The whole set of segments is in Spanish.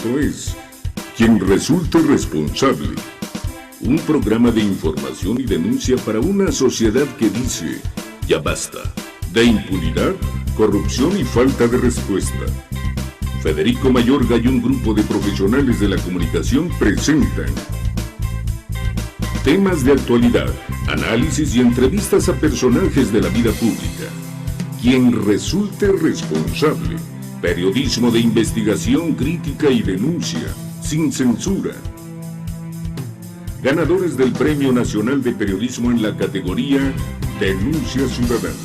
Esto es Quien Resulte Responsable, un programa de información y denuncia para una sociedad que dice, ya basta, de impunidad, corrupción y falta de respuesta. Federico Mayorga y un grupo de profesionales de la comunicación presentan temas de actualidad, análisis y entrevistas a personajes de la vida pública. Quien resulte responsable. Periodismo de investigación, crítica y denuncia, sin censura. Ganadores del Premio Nacional de Periodismo en la categoría Denuncia Ciudadana.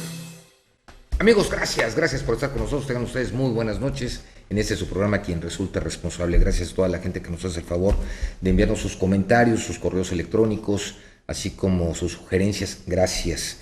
Amigos, gracias por estar con nosotros. Tengan ustedes muy buenas noches en este su programa Quien Resulta Responsable. Gracias a toda la gente que nos hace el favor de enviarnos sus comentarios, sus correos electrónicos, así como sus sugerencias. Gracias.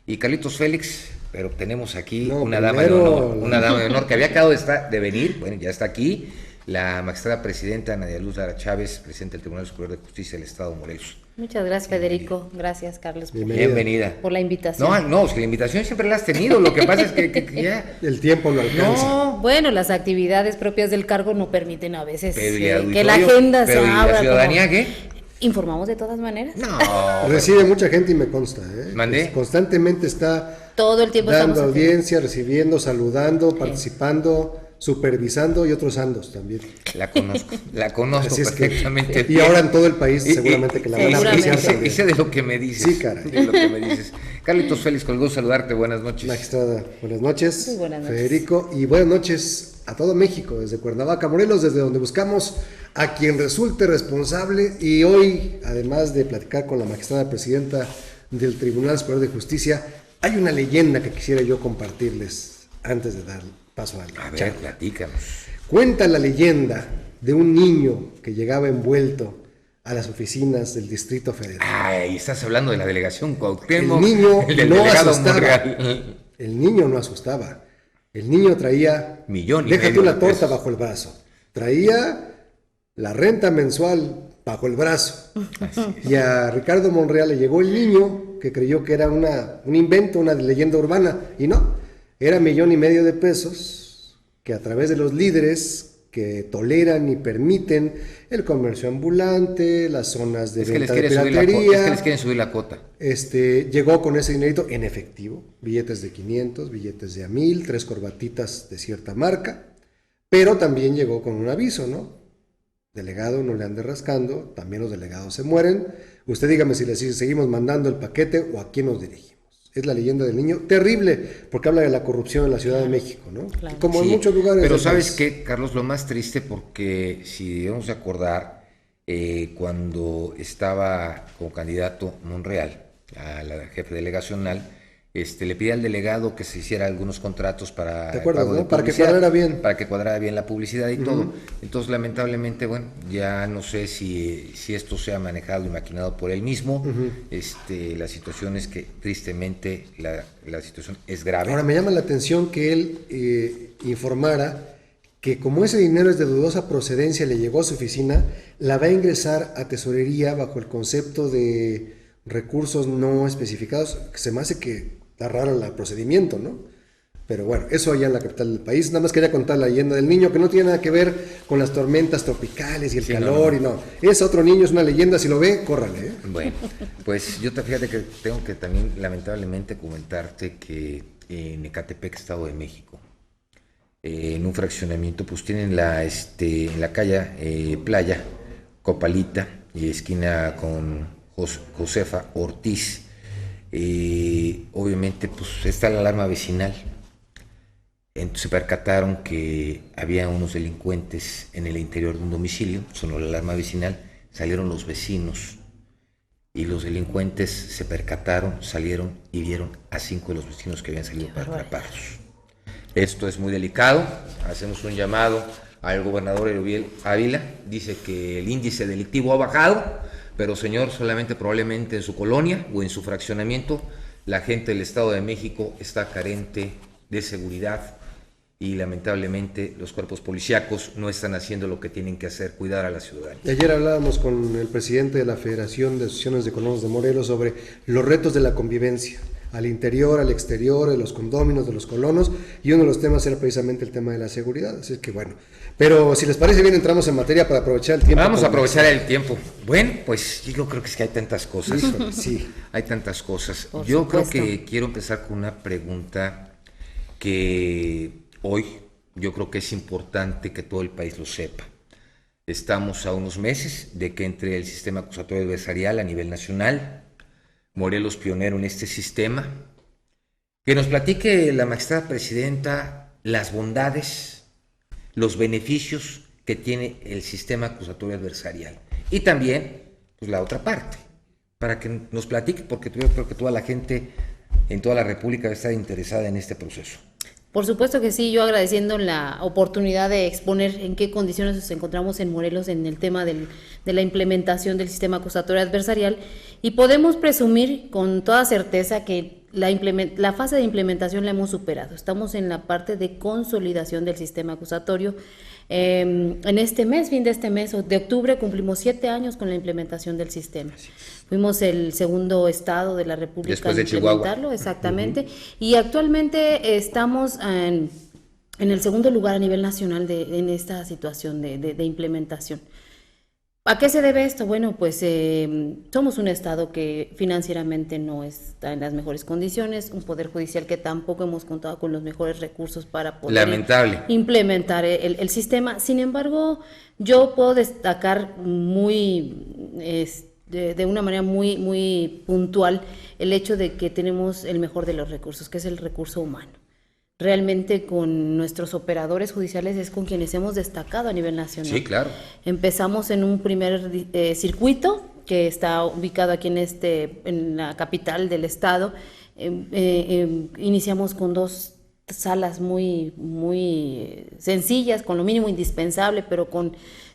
Y Carlitos Félix, pero tenemos aquí una dama de honor que había acabado de venir, bueno, ya está aquí, la magistrada presidenta Nadia Luz Lara Chávez, presidenta del Tribunal Superior de Justicia del Estado de Morelos. Muchas gracias, Federico. Gracias, Carlos. Bienvenida. Por la invitación. No, es que la invitación siempre la has tenido, lo que pasa es que ya... El tiempo no alcanza. No, bueno, las actividades propias del cargo no permiten a veces que la agenda se abra. ¿Y la ciudadanía qué? Informamos de todas maneras. No. Recibe mucha gente y me consta, ¿eh? ¿Mandé? Constantemente está todo el tiempo dando audiencia, recibiendo, saludando, participando, supervisando y otros andos también. La conozco perfectamente. Y ahora en todo el país seguramente que la van a apreciar también. Y sé de lo que me dices. Sí, caray. De lo que me dices. Carlitos Félix, con el gusto de saludarte. Buenas noches. Magistrada, buenas noches. Muy buenas noches. Federico, y buenas noches a todo México, desde Cuernavaca, Morelos, desde donde buscamos a quien resulte responsable. Y hoy, además de platicar con la magistrada presidenta del Tribunal Superior de Justicia, hay una leyenda que quisiera yo compartirles antes de dar paso a la charla. Platícanos. Cuenta la leyenda de un niño que llegaba envuelto a las oficinas del Distrito Federal. Ay, estás hablando de la delegación Cuauhtémoc. El niño del no delegado asustaba. Monreal. El niño no asustaba. El niño traía... Déjate una torta bajo el brazo. Traía la renta mensual bajo el brazo. Y a Ricardo Monreal le llegó el niño que creyó que era un invento, una leyenda urbana. Y no, era $1.5 million que a través de los líderes que toleran y permiten el comercio ambulante, las zonas de venta de piratería. Es que les quieren subir la cuota. Llegó con ese dinerito en efectivo, billetes de 500, billetes de $1,000, 3 corbatitas de cierta marca, pero también llegó con un aviso, ¿no? Delegado, no le ande rascando, también los delegados se mueren. Usted dígame si le seguimos mandando el paquete o a quién nos dirigimos. Es la leyenda del niño, terrible, porque habla de la corrupción en la Ciudad de México, ¿no? Claro. Como en muchos lugares. Pero ¿sabes qué, Carlos? Lo más triste, porque si debemos de acordar, cuando estaba como candidato Monreal a la jefe delegacional, le pedía al delegado que se hiciera algunos contratos para pago de para que cuadrara bien. Para que cuadrara bien la publicidad y todo. Entonces, lamentablemente, bueno, ya no sé si esto sea manejado y maquinado por él mismo. La situación es que, tristemente, la situación es grave. Ahora, me llama la atención que él informara que como ese dinero es de dudosa procedencia, le llegó a su oficina, la va a ingresar a tesorería bajo el concepto de recursos no especificados. Se me hace que está raro el procedimiento, ¿no? Pero bueno, eso allá en la capital del país. Nada más quería contar la leyenda del niño, que no tiene nada que ver con las tormentas tropicales y el calor. No. Es otro niño, es una leyenda. Si lo ve, córrale, ¿eh? Bueno, pues fíjate que tengo que también lamentablemente comentarte que en Ecatepec, Estado de México, en un fraccionamiento, pues tienen en la calle Playa, Copalita, y esquina con Josefa Ortiz. Obviamente pues está la alarma vecinal. Entonces se percataron que había unos delincuentes en el interior de un domicilio. Sonó la alarma vecinal, salieron los vecinos y los delincuentes se percataron, salieron y vieron a 5 de los vecinos que habían salido para atraparlos. Esto es muy delicado. Hacemos un llamado al gobernador Erubiel Ávila. Dice que el índice delictivo ha bajado, pero señor, solamente probablemente en su colonia o en su fraccionamiento la gente del Estado de México está carente de seguridad y lamentablemente los cuerpos policíacos no están haciendo lo que tienen que hacer, cuidar a la ciudadanía. Ayer hablábamos con el presidente de la Federación de Asociaciones de Colonos de Morelos sobre los retos de la convivencia. al interior, al exterior, de los condóminos, de los colonos, y uno de los temas era precisamente el tema de la seguridad, así que bueno. Pero si les parece bien, entramos en materia para aprovechar el tiempo. Vamos a aprovechar el tiempo. Bueno, pues yo creo que es que hay tantas cosas. Sí. Hay tantas cosas. Por yo supuesto. creo que quiero empezar con una pregunta que hoy yo creo que es importante que todo el país lo sepa. Estamos a unos meses de que entre el sistema acusatorio adversarial a nivel nacional, Morelos pionero en este sistema, que nos platique la magistrada presidenta las bondades, los beneficios que tiene el sistema acusatorio adversarial y también pues, la otra parte, para que nos platique, porque yo creo que toda la gente en toda la República va a estar interesada en este proceso. Por supuesto que sí, yo agradeciendo la oportunidad de exponer en qué condiciones nos encontramos en Morelos en el tema de la implementación del sistema acusatorio adversarial, y podemos presumir con toda certeza que la fase de implementación la hemos superado. Estamos en la parte de consolidación del sistema acusatorio. En este mes, fin de este mes de octubre, cumplimos 7 años con la implementación del sistema. Fuimos el segundo estado de la República después de implementarlo, Chihuahua. Exactamente, y actualmente estamos en el segundo lugar a nivel nacional en esta situación de implementación. ¿A qué se debe esto? Bueno, pues somos un estado que financieramente no está en las mejores condiciones, un poder judicial que tampoco hemos contado con los mejores recursos para poder implementar el sistema. Sin embargo, yo puedo destacar de una manera muy puntual el hecho de que tenemos el mejor de los recursos, que es el recurso humano. Realmente con nuestros operadores judiciales es con quienes hemos destacado a nivel nacional. Sí, claro. Empezamos en un primer circuito que está ubicado aquí en la capital del estado. Iniciamos con 2 salas muy sencillas, con lo mínimo indispensable, pero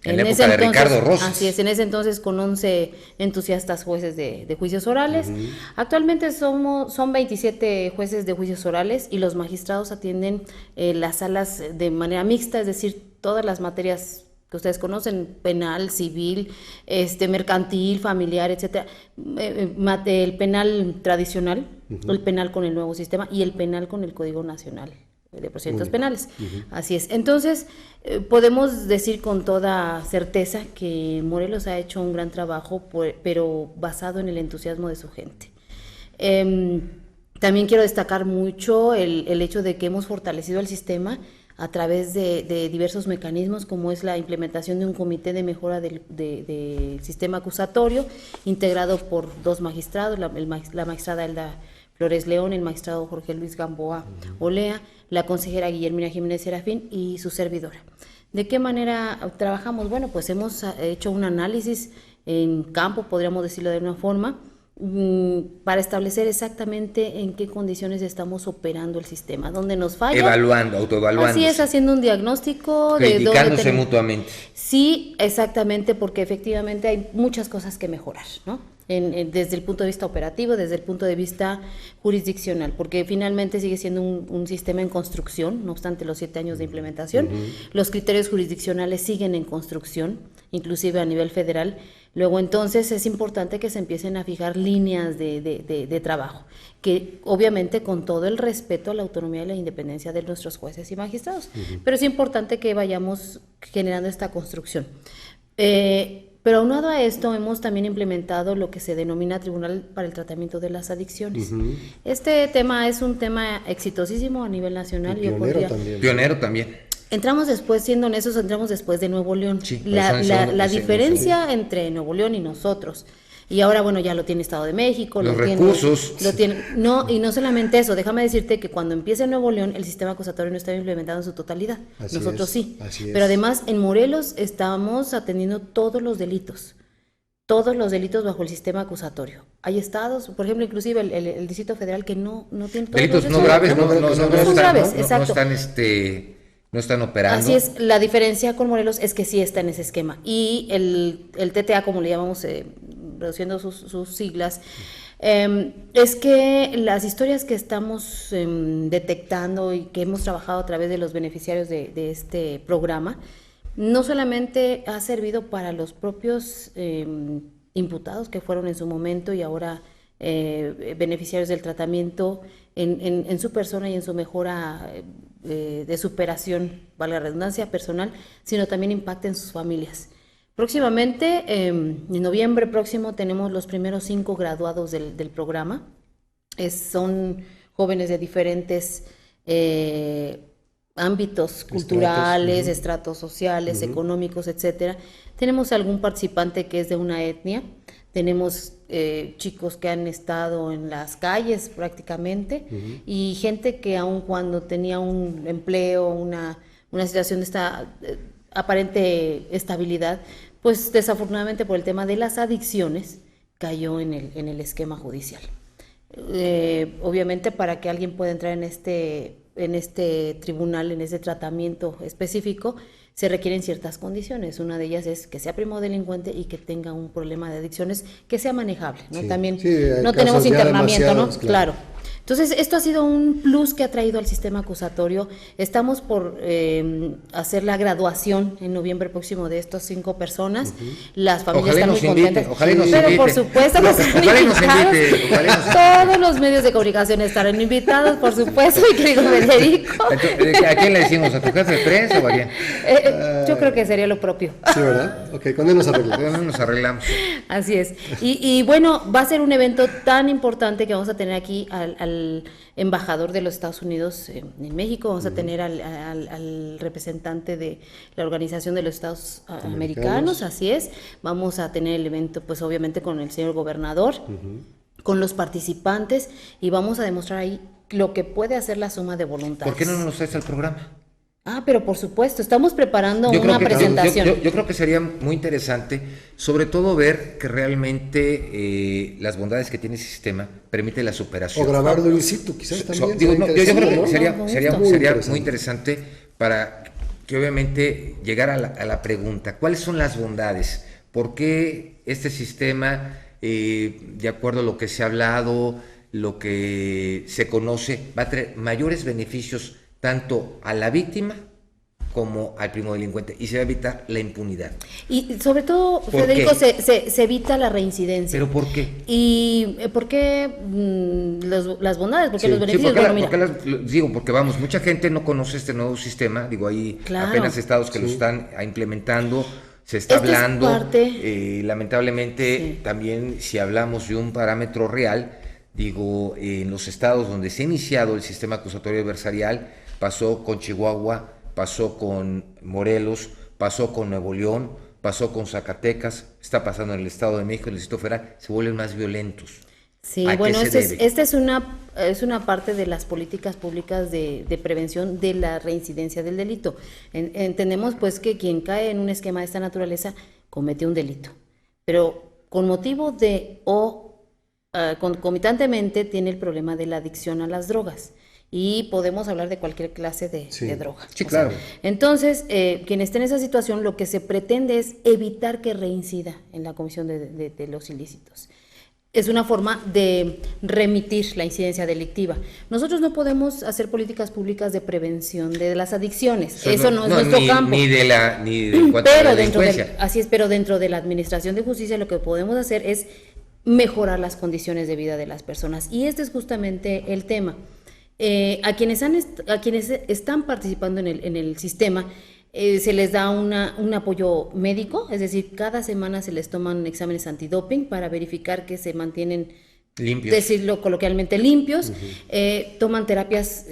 en ese época de Ricardo Rosas. Así es, en ese entonces con 11 entusiastas jueces de juicios orales. Actualmente son 27 jueces de juicios orales, y los magistrados atienden las salas de manera mixta, es decir, todas las materias que ustedes conocen, penal, civil, mercantil, familiar, etcétera, el penal tradicional, el penal con el nuevo sistema y el penal con el Código Nacional de Procedimientos Penales. Así es. Entonces, podemos decir con toda certeza que Morelos ha hecho un gran trabajo, pero basado en el entusiasmo de su gente. También quiero destacar mucho el hecho de que hemos fortalecido el sistema a través de diversos mecanismos, como es la implementación de un comité de mejora del sistema acusatorio, integrado por 2 magistrados, la magistrada Elda Flores León, el magistrado Jorge Luis Gamboa Olea, la consejera Guillermina Jiménez Serafín y su servidora. ¿De qué manera trabajamos? Bueno, pues hemos hecho un análisis en campo, podríamos decirlo de una forma, para establecer exactamente en qué condiciones estamos operando el sistema, dónde nos falla. Autoevaluando. Así es, haciendo un diagnóstico. Criticándose mutuamente. Sí, exactamente, porque efectivamente hay muchas cosas que mejorar, ¿no? Desde el punto de vista operativo, desde el punto de vista jurisdiccional, porque finalmente sigue siendo un sistema en construcción, no obstante los 7 años de implementación. Los criterios jurisdiccionales siguen en construcción, inclusive a nivel federal. Luego, entonces, es importante que se empiecen a fijar líneas de trabajo, que obviamente con todo el respeto a la autonomía y la independencia de nuestros jueces y magistrados, pero es importante que vayamos generando esta construcción. Pero aunado a esto, hemos también implementado lo que se denomina Tribunal para el Tratamiento de las Adicciones. Este tema es un tema exitosísimo a nivel nacional. Pionero también. Entramos después, siendo honestos, entramos después de Nuevo León. Sí, la diferencia entre Nuevo León y nosotros, y ahora bueno, ya lo tiene Estado de México, los recursos. No, y no solamente eso, déjame decirte que cuando empieza Nuevo León, el sistema acusatorio no estaba implementado en su totalidad. Nosotros sí. Pero además en Morelos estamos atendiendo todos los delitos bajo el sistema acusatorio. Hay estados, por ejemplo, inclusive el Distrito Federal, que no tiene todos delitos los no graves, no están operando. Así es, la diferencia con Morelos es que sí está en ese esquema. Y el TTA, como le llamamos, reduciendo sus siglas, es que las historias que estamos detectando y que hemos trabajado a través de los beneficiarios de este programa, no solamente ha servido para los propios imputados que fueron en su momento y ahora beneficiarios del tratamiento en su persona y en su mejora de superación, valga la redundancia, personal, sino también impacta en sus familias. Próximamente, en noviembre próximo, tenemos los primeros 5 graduados del programa. Son jóvenes de diferentes ámbitos culturales, estratos sociales, económicos, etcétera. Tenemos algún participante que es de una etnia, tenemos chicos que han estado en las calles prácticamente, y gente que aun cuando tenía un empleo, una situación de esta aparente estabilidad, pues desafortunadamente por el tema de las adicciones cayó en el esquema judicial. Obviamente para que alguien pueda entrar en este tribunal, en este tratamiento específico, se requieren ciertas condiciones. Una de ellas es que sea primo delincuente y que tenga un problema de adicciones que sea manejable, ¿no? Sí, también sí, no tenemos internamiento, ¿no? Claro. Entonces, esto ha sido un plus que ha traído al sistema acusatorio. Estamos por hacer la graduación en noviembre próximo de estas 5 personas. Las familias están muy contentas. Pero por supuesto que están invitados. Todos los medios de comunicación estarán invitados, por supuesto, mi querido Federico. ¿A quién le decimos? ¿A tu jefe de prensa o a quién? Yo creo que sería lo propio. Sí, ¿verdad? Ok, con él nos arreglamos. Con él nos arreglamos. Así es. Y bueno, va a ser un evento tan importante que vamos a tener aquí al embajador de los Estados Unidos en México, vamos a tener al representante de la Organización de los Estados Americanos, así es, vamos a tener el evento pues obviamente con el señor gobernador, con los participantes, y vamos a demostrar ahí lo que puede hacer la suma de voluntades. ¿Por qué no nos traes al programa? Pero por supuesto, estamos preparando una presentación. Yo creo que sería muy interesante, sobre todo ver que realmente las bondades que tiene el sistema permite la superación. O grabarlo in situ, quizás también. Yo creo que sería muy interesante para que obviamente llegar a la pregunta, ¿cuáles son las bondades? ¿Por qué este sistema, de acuerdo a lo que se ha hablado, lo que se conoce, va a traer mayores beneficios tanto a la víctima como al primo delincuente, y se va a evitar la impunidad? Y sobre todo, Federico, se evita la reincidencia. ¿Pero por qué? ¿Y por qué las bondades? ¿Por qué los beneficios? Porque vamos, mucha gente no conoce este nuevo sistema, hay apenas estados que lo están implementando, se está hablando, lamentablemente también si hablamos de un parámetro real, en los estados donde se ha iniciado el sistema acusatorio adversarial, pasó con Chihuahua, pasó con Morelos, pasó con Nuevo León, pasó con Zacatecas, está pasando en el Estado de México, en el Distrito Federal, se vuelven más violentos. Sí, bueno, esta es una parte de las políticas públicas de prevención de la reincidencia del delito. Entendemos pues que quien cae en un esquema de esta naturaleza comete un delito, pero con motivo de concomitantemente tiene el problema de la adicción a las drogas. Y podemos hablar de cualquier clase de droga. Sí, claro. Entonces, quien esté en esa situación, lo que se pretende es evitar que reincida en la comisión de los ilícitos. Es una forma de remitir la incidencia delictiva. Nosotros no podemos hacer políticas públicas de prevención de las adicciones. Eso no es nuestro campo. Ni en cuanto a la delincuencia. Así es, pero dentro de la administración de justicia lo que podemos hacer es mejorar las condiciones de vida de las personas. Y este es justamente el tema. A quienes están participando en el sistema se les da un apoyo médico, es decir, cada semana se les toman exámenes antidoping para verificar que se mantienen limpios, decirlo coloquialmente, limpios. Toman terapias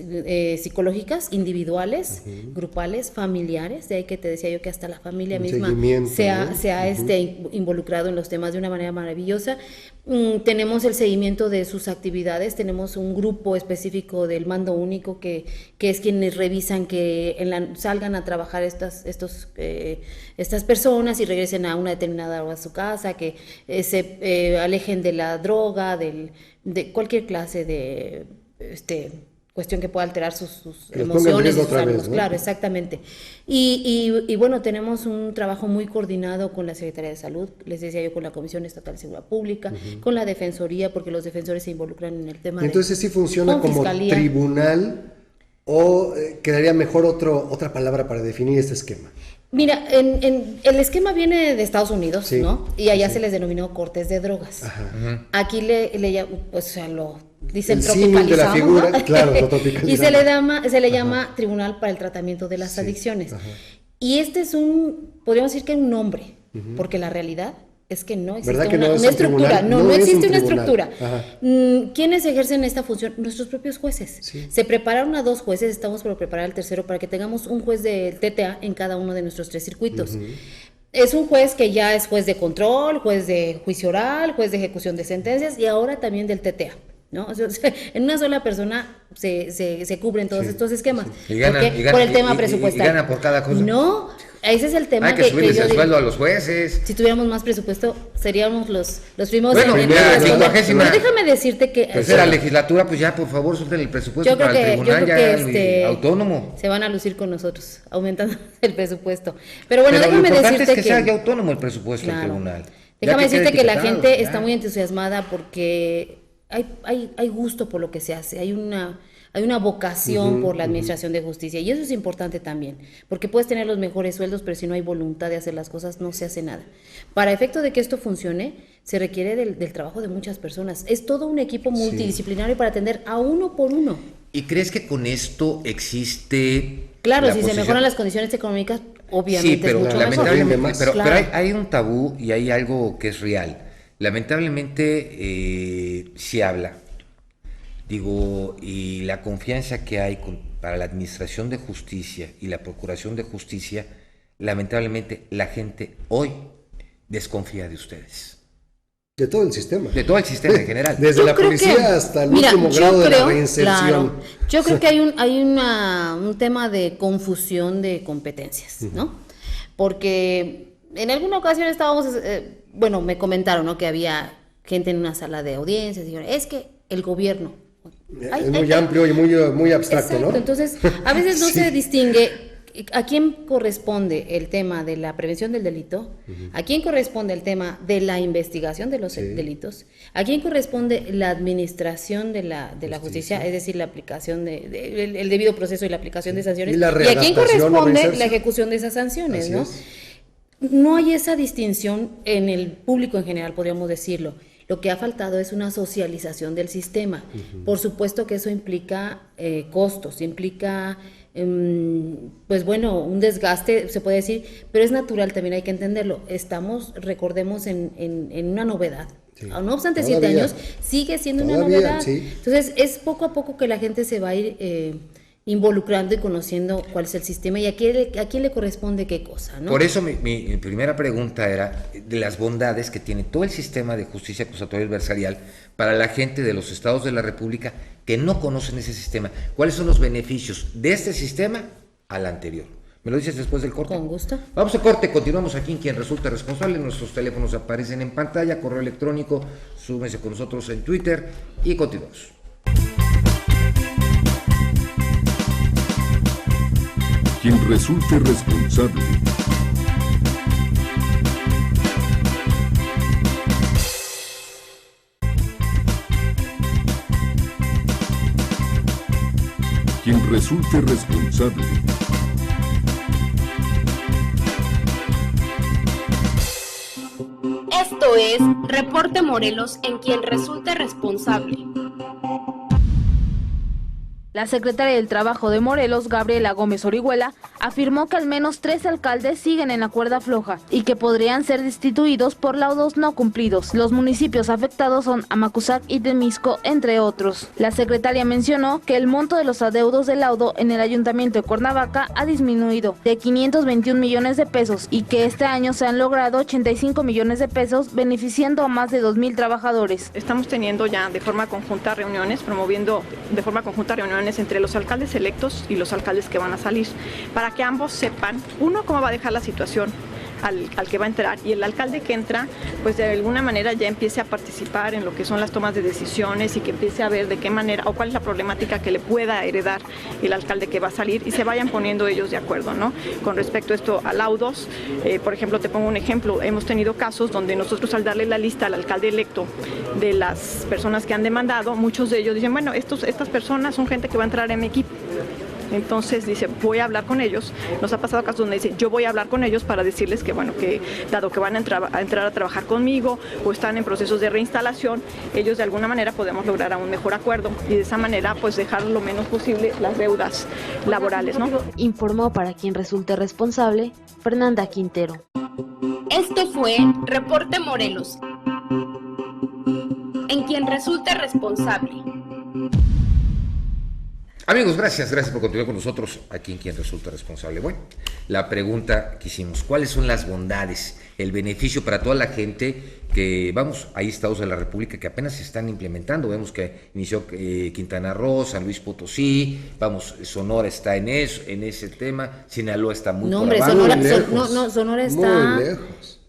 psicológicas individuales, grupales, familiares, de ahí que te decía yo que hasta la familia misma se ha involucrado en los temas de una manera maravillosa. Tenemos el seguimiento de sus actividades, tenemos un grupo específico del mando único que es quienes revisan que salgan a trabajar estas personas y regresen a una determinada hora a su casa, que se alejen de la droga, de cualquier clase de cuestión que pueda alterar sus emociones y sus ánimos, ¿no? Claro, exactamente. Y bueno, tenemos un trabajo muy coordinado con la Secretaría de Salud, les decía yo, con la Comisión Estatal de Seguridad Pública, con la Defensoría, porque los defensores se involucran en el tema. Entonces sí funciona como tribunal, o quedaría mejor otra palabra para definir este esquema. Mira, en el esquema viene de Estados Unidos, sí, ¿no? Y allá sí. se les denominó cortes de drogas. Ajá. Aquí pues, o sea, lo dicen el símil de la figura, ¿no? claro, lo tropicalizamos. Y se le llama Tribunal para el Tratamiento de las Adicciones. Ajá. Y este es podríamos decir que un nombre, porque la realidad es que no existe una estructura. No existe una estructura. Ajá. ¿Quiénes ejercen esta función? Nuestros propios jueces. Sí. Se prepararon a 2 jueces, estamos por preparar el tercero para que tengamos un juez del TTA en cada uno de nuestros 3 circuitos. Es un juez que ya es juez de control, juez de juicio oral, juez de ejecución de sentencias y ahora también del TTA, ¿no? O sea, en una sola persona se cubren todos estos esquemas. Y gana, por el tema presupuestario. Y gana por cada cosa. No, ese es el tema. Hay que subirles el sueldo a los jueces. Si tuviéramos más presupuesto, seríamos los primeros. Bueno, la 50ª. Pero déjame decirte que Tercera legislatura, pues ya, por favor, suelten el presupuesto para el tribunal ya autónomo. Se van a lucir con nosotros, aumentando el presupuesto. Pero bueno, déjame lo importante decirte es que sea ya autónomo el presupuesto del tribunal. Déjame decirte que la gente está muy entusiasmada porque hay gusto por lo que se hace, hay una vocación por la administración de justicia y eso es importante también, porque puedes tener los mejores sueldos, pero si no hay voluntad de hacer las cosas, no se hace nada. Para efecto de que esto funcione, se requiere del trabajo de muchas personas. Es todo un equipo multidisciplinario para atender a uno por uno. ¿Y crees que con esto existe? Claro, si se mejoran las condiciones económicas, obviamente sí, pero es mucho lamentablemente, mejor. pero hay un tabú y hay algo que es real. Lamentablemente se habla. Y la confianza que hay para la administración de justicia y la procuración de justicia, lamentablemente la gente hoy desconfía de ustedes. De todo el sistema. De todo el sistema en general. Desde la policía hasta el último grado de la reinserción. Claro, yo creo que hay un tema de confusión de competencias, ¿no? Porque en alguna ocasión estábamos, me comentaron, ¿no? Que había gente en una sala de audiencias y dijeron, es que el gobierno... es muy amplio y muy abstracto, exacto, ¿no? Entonces, a veces no se distingue a quién corresponde el tema de la prevención del delito, a quién corresponde el tema de la investigación de los delitos, a quién corresponde la administración de la justicia, es decir, la aplicación el debido proceso y la aplicación de sanciones, y a quién corresponde la ejecución de esas sanciones, ¿no? No hay esa distinción en el público en general, podríamos decirlo. Lo que ha faltado es una socialización del sistema. Por supuesto que eso implica costos, implica, un desgaste, se puede decir, pero es natural, también hay que entenderlo. Recordemos, en una novedad. Sí. No obstante, todavía, 7 años, sigue siendo una novedad. Sí. Entonces, es poco a poco que la gente se va a ir involucrando y conociendo cuál es el sistema y a quién le corresponde qué cosa, ¿no? Por eso mi primera pregunta era de las bondades que tiene todo el sistema de justicia acusatoria adversarial para la gente de los estados de la República que no conocen ese sistema. ¿Cuáles son los beneficios de este sistema al anterior? ¿Me lo dices después del corte? Con gusto. Vamos a corte, continuamos aquí en Quien Resulta Responsable. Nuestros teléfonos aparecen en pantalla, correo electrónico, súmense con nosotros en Twitter y continuamos. Quien resulte responsable. Quien resulte responsable. Esto es Reporte Morelos en Quien Resulte Responsable. La secretaria del Trabajo de Morelos, Gabriela Gómez Orihuela, afirmó que al menos 3 alcaldes siguen en la cuerda floja y que podrían ser destituidos por laudos no cumplidos. Los municipios afectados son Amacuzac y Temisco, entre otros. La secretaria mencionó que el monto de los adeudos de laudo en el Ayuntamiento de Cuernavaca ha disminuido de 521 millones de pesos y que este año se han logrado 85 millones de pesos beneficiando a más de 2,000 trabajadores. Estamos teniendo ya de forma conjunta reuniones, promoviendo de forma conjunta reuniones entre los alcaldes electos y los alcaldes que van a salir, para que ambos sepan, uno, cómo va a dejar la situación al que va a entrar, y el alcalde que entra, pues de alguna manera ya empiece a participar en lo que son las tomas de decisiones y que empiece a ver de qué manera o cuál es la problemática que le pueda heredar el alcalde que va a salir y se vayan poniendo ellos de acuerdo, ¿no? Con respecto a esto, a laudos, por ejemplo, te pongo un ejemplo, hemos tenido casos donde nosotros al darle la lista al alcalde electo de las personas que han demandado, muchos de ellos dicen, bueno, estas personas son gente que va a entrar en mi equipo. Entonces dice, voy a hablar con ellos. Nos ha pasado casos donde dice, yo voy a hablar con ellos para decirles que, bueno, que dado que van a entrar a trabajar conmigo o están en procesos de reinstalación, ellos de alguna manera podemos lograr un mejor acuerdo y de esa manera pues dejar lo menos posible las deudas laborales, ¿no? Informó para quien resulte responsable, Fernanda Quintero. Esto fue Reporte Morelos, en quien resulte responsable. Amigos, gracias por continuar con nosotros aquí en Quien Resulta Responsable. Bueno, la pregunta que hicimos, ¿cuáles son las bondades, el beneficio para toda la gente que, vamos, hay estados de la República que apenas se están implementando? Vemos que inició Quintana Roo, San Luis Potosí, vamos, Sonora está en ese tema, Sinaloa está muy por abajo. Sonora está... Muy lejos.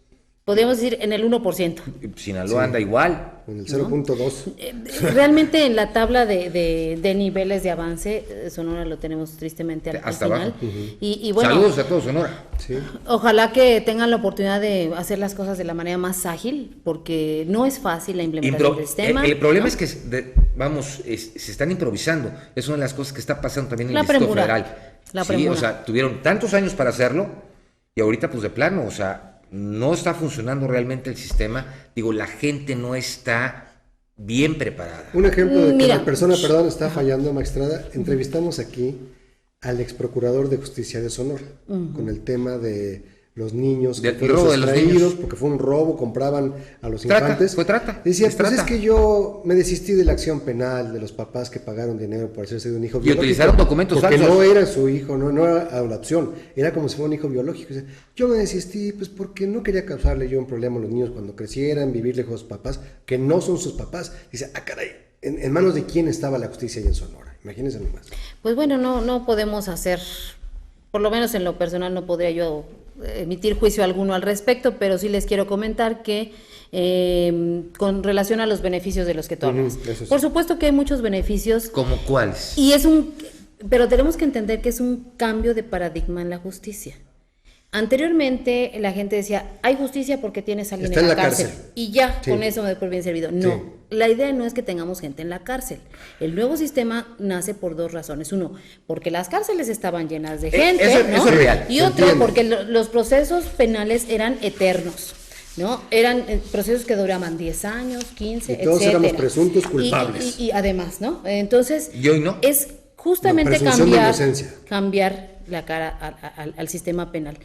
Podríamos decir en el 1%. Sinaloa anda igual. En el 0.2. Realmente en la tabla de niveles de avance, Sonora lo tenemos tristemente al hasta final. Abajo. Y bueno, saludos a todos, Sonora. Sí. Ojalá que tengan la oportunidad de hacer las cosas de la manera más ágil, porque no es fácil la implementación del sistema. El problema es que, se están improvisando. Es una de las cosas que está pasando también en el Distrito Federal. Sí, o sea, tuvieron tantos años para hacerlo y ahorita pues de plano, o sea, no está funcionando realmente el sistema. Digo, la gente no está bien preparada. Un ejemplo de que la persona, está fallando, magistrada. Entrevistamos aquí al ex procurador de justicia de Sonora con el tema de los niños que fueron sustraídos porque fue un robo, compraban a los infantes. Fue trata. Decía, pues es que yo me desistí de la acción penal de los papás que pagaron dinero por hacerse de un hijo biológico. Y utilizaron documentos falsos. Porque no era su hijo, no era adopción, era como si fuera un hijo biológico. Dice, yo me desistí pues porque no quería causarle yo un problema a los niños cuando crecieran, vivir lejos de sus papás, que no son sus papás. Dice, caray, ¿en manos de quién estaba la justicia ahí en Sonora? Imagínense nomás. Pues bueno, no podemos hacer, por lo menos en lo personal no podría yo emitir juicio alguno al respecto, pero sí les quiero comentar que con relación a los beneficios de los que tú hablas, por supuesto que hay muchos beneficios. ¿Cómo cuáles? Y pero tenemos que entender que es un cambio de paradigma en la justicia. Anteriormente la gente decía, hay justicia porque tienes a alguien en la cárcel y ya, con eso me doy por bien servido. No, la idea no es que tengamos gente en la cárcel. El nuevo sistema nace por dos razones. Uno, porque las cárceles estaban llenas de gente, eso es real. Y otro, porque los procesos penales eran eternos, ¿no? Eran procesos que duraban 10 años, 15, y todos éramos presuntos culpables. Y además, ¿no? Entonces, ¿y hoy no? Es justamente cambiar la cara al sistema penal.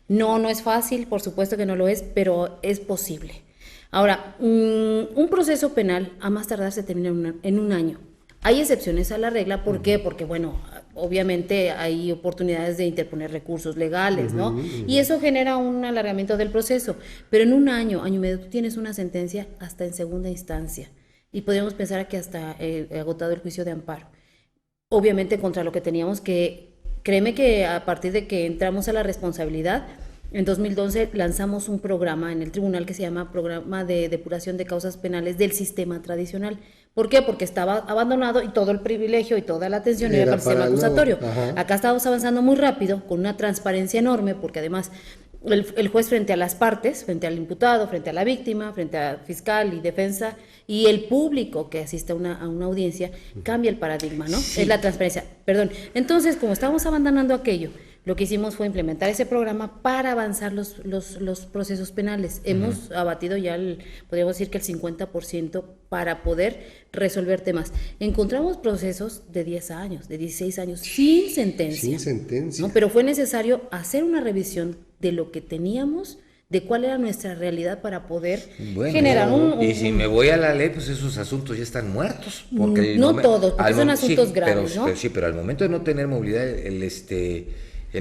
No es fácil, por supuesto que no lo es, pero es posible. Ahora, un proceso penal a más tardar se termina en un año. Hay excepciones a la regla, ¿por qué? Porque, bueno, obviamente hay oportunidades de interponer recursos legales, ¿no? Y eso genera un alargamiento del proceso, pero en un año y medio tú tienes una sentencia hasta en segunda instancia y podríamos pensar que hasta agotado el juicio de amparo. Obviamente contra lo que teníamos que... Créeme que a partir de que entramos a la responsabilidad, en 2012 lanzamos un programa en el tribunal que se llama Programa de Depuración de Causas Penales del Sistema Tradicional. ¿Por qué? Porque estaba abandonado y todo el privilegio y toda la atención era para el sistema acusatorio. Acá estábamos avanzando muy rápido, con una transparencia enorme, porque además el juez frente a las partes, frente al imputado, frente a la víctima, frente a fiscal y defensa, y el público que asiste a una audiencia, cambia el paradigma, ¿no? Sí. Es la transparencia. Perdón. Entonces, como estábamos abandonando aquello, lo que hicimos fue implementar ese programa para avanzar los procesos penales. Hemos abatido ya, podríamos decir que el 50% para poder resolver temas. Encontramos procesos de 10 años, de 16 años, sin sentencia. Sin sentencia. ¿No? Pero fue necesario hacer una revisión de lo que teníamos, de cuál era nuestra realidad para poder generar y si me voy a la ley, pues esos asuntos ya están muertos. Porque no todos, porque son asuntos graves, ¿no? Pero al momento de no tener movilidad, el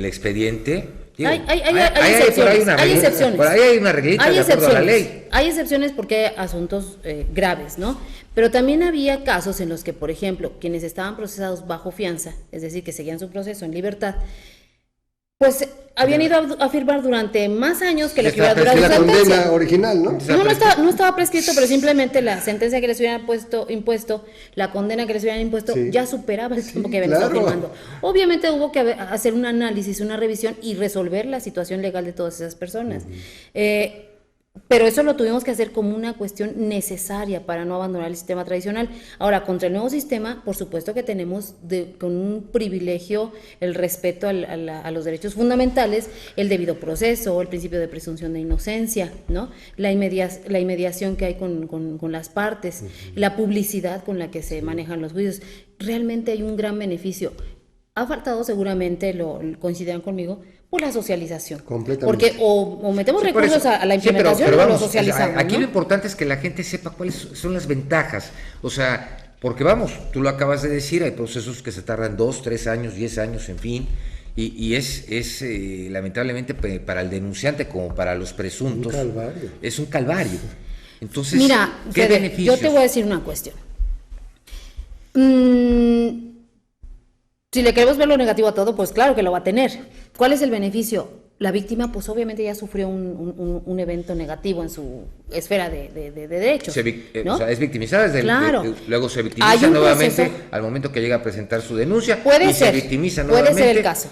expediente... Digo, hay excepciones. Por ahí hay una reglita de acuerdo a la ley. Hay excepciones porque hay asuntos graves, ¿no? Pero también había casos en los que, por ejemplo, quienes estaban procesados bajo fianza, es decir, que seguían su proceso en libertad, pues habían ido a firmar durante más años que les hubiera durado la condena original, ¿no? No estaba prescrito, pero simplemente la sentencia que les hubieran impuesto, la condena que les hubieran impuesto, ya superaba el tiempo que habían estado firmando. Obviamente hubo que hacer un análisis, una revisión y resolver la situación legal de todas esas personas. Pero eso lo tuvimos que hacer como una cuestión necesaria para no abandonar el sistema tradicional. Ahora, contra el nuevo sistema, por supuesto que tenemos con un privilegio el respeto a los derechos fundamentales, el debido proceso, el principio de presunción de inocencia, ¿no? La inmediación que hay con las partes, la publicidad con la que se manejan los juicios. Realmente hay un gran beneficio. Ha faltado, seguramente lo coincidirán conmigo, por la socialización. Completamente. Porque o metemos recursos a la implementación, pero vamos, o lo socializamos. Aquí, ¿no? lo importante es que la gente sepa cuáles son las ventajas. O sea, porque vamos, tú lo acabas de decir, hay procesos que se tardan 2, 3 años, 10 años, en fin, y es lamentablemente para el denunciante como para los presuntos. Un calvario. Es un calvario. Entonces, mira, ¿qué Fede, beneficios? yo te voy a decir una cuestión. Si le queremos ver lo negativo a todo, pues claro que lo va a tener. ¿Cuál es el beneficio? La víctima, pues obviamente ya sufrió un evento negativo en su esfera de derechos. ¿no? O sea, es victimizada, Claro. luego se victimiza nuevamente proceso, al momento que llega a presentar su denuncia se victimiza nuevamente. Puede ser el caso,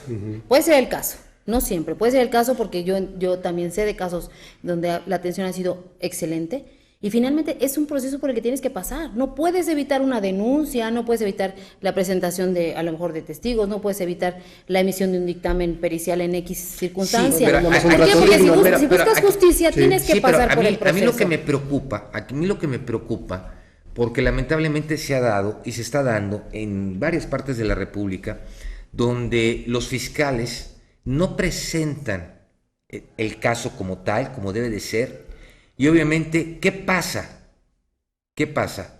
puede ser el caso, no siempre, puede ser el caso porque yo también sé de casos donde la atención ha sido excelente. Y finalmente es un proceso por el que tienes que pasar. No puedes evitar una denuncia, no puedes evitar la presentación a lo mejor de testigos, no puedes evitar la emisión de un dictamen pericial en X circunstancia. Sí, porque si buscas justicia tienes que pasar por el proceso. A mí lo que me preocupa, porque lamentablemente se ha dado y se está dando en varias partes de la República, donde los fiscales no presentan el caso como tal, como debe de ser. Y obviamente, ¿qué pasa?